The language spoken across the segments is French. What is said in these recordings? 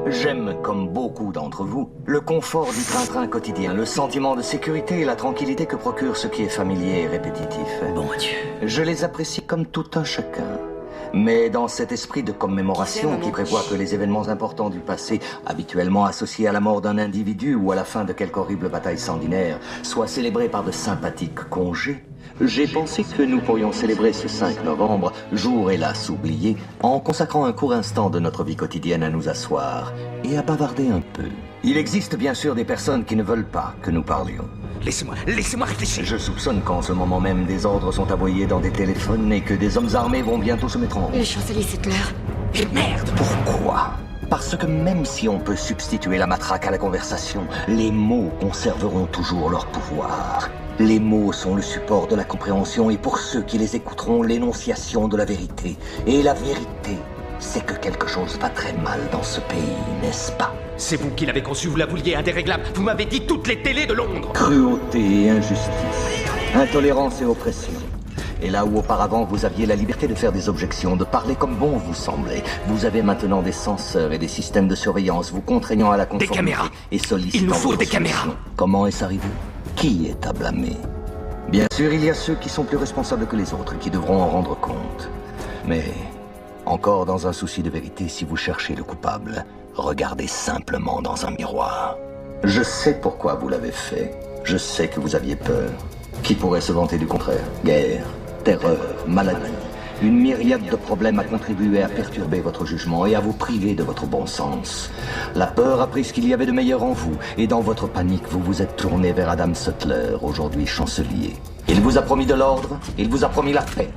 J'aime, comme beaucoup d'entre vous, le confort du train-train quotidien, le sentiment de sécurité et la tranquillité que procure ce qui est familier et répétitif. Bon Dieu. Je les apprécie comme tout un chacun. Mais dans cet esprit de commémoration qui prévoit que les événements importants du passé, habituellement associés à la mort d'un individu ou à la fin de quelque horrible bataille sanguinaire, soient célébrés par de sympathiques congés, j'ai pensé que nous pourrions célébrer ce 5 novembre, jour hélas oublié, en consacrant un court instant de notre vie quotidienne à nous asseoir et à bavarder un peu. Il existe bien sûr des personnes qui ne veulent pas que nous parlions. Laissez-moi réfléchir. Je soupçonne qu'en ce moment même, des ordres sont aboyés dans des téléphones et que des hommes armés vont bientôt se mettre en route. Le chancelier Settler. Et merde. Pourquoi? Parce que même si on peut substituer la matraque à la conversation, les mots conserveront toujours leur pouvoir. Les mots sont le support de la compréhension et pour ceux qui les écouteront, l'énonciation de la vérité. Et la vérité, c'est que quelque chose va très mal dans ce pays, n'est-ce pas? C'est vous qui l'avez conçu, vous la vouliez indéréglable. Vous m'avez dit toutes les télés de Londres. Cruauté et injustice, intolérance et oppression. Et là où auparavant vous aviez la liberté de faire des objections, de parler comme bon vous semblait, vous avez maintenant des censeurs et des systèmes de surveillance vous contraignant à la conformité. Des caméras. Et sollicitant. Il nous faut votre des caméras. solution. Comment est-ce arrivé? Qui est à blâmer? Bien sûr, il y a ceux qui sont plus responsables que les autres et qui devront en rendre compte. Mais, encore dans un souci de vérité, si vous cherchez le coupable, regardez simplement dans un miroir. Je sais pourquoi vous l'avez fait. Je sais que vous aviez peur. Qui pourrait se vanter du contraire? Guerre, terreur, maladie. Une myriade de problèmes a contribué à perturber votre jugement et à vous priver de votre bon sens. La peur a pris ce qu'il y avait de meilleur en vous, et dans votre panique, vous vous êtes tourné vers Adam Settler, aujourd'hui chancelier. Il vous a promis de l'ordre, il vous a promis la paix.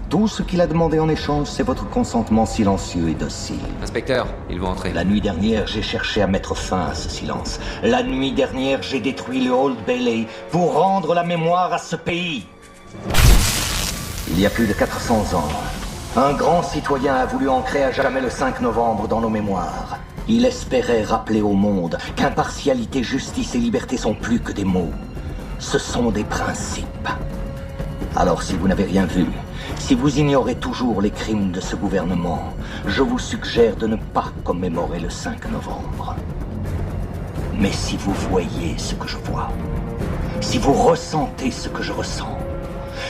Tout ce qu'il a demandé en échange, c'est votre consentement silencieux et docile. Inspecteur, ils vont entrer. La nuit dernière, j'ai cherché à mettre fin à ce silence. La nuit dernière, j'ai détruit le Old Bailey pour rendre la mémoire à ce pays. Il y a plus de 400 ans, un grand citoyen a voulu ancrer à jamais le 5 novembre dans nos mémoires. Il espérait rappeler au monde qu'impartialité, justice et liberté sont plus que des mots. Ce sont des principes. Alors si vous n'avez rien vu, si vous ignorez toujours les crimes de ce gouvernement, je vous suggère de ne pas commémorer le 5 novembre. Mais si vous voyez ce que je vois, si vous ressentez ce que je ressens,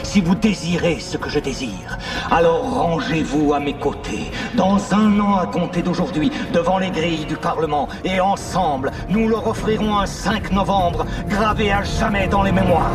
si vous désirez ce que je désire, alors rangez-vous à mes côtés, dans un an à compter d'aujourd'hui, devant les grilles du Parlement, et ensemble, nous leur offrirons un 5 novembre gravé à jamais dans les mémoires.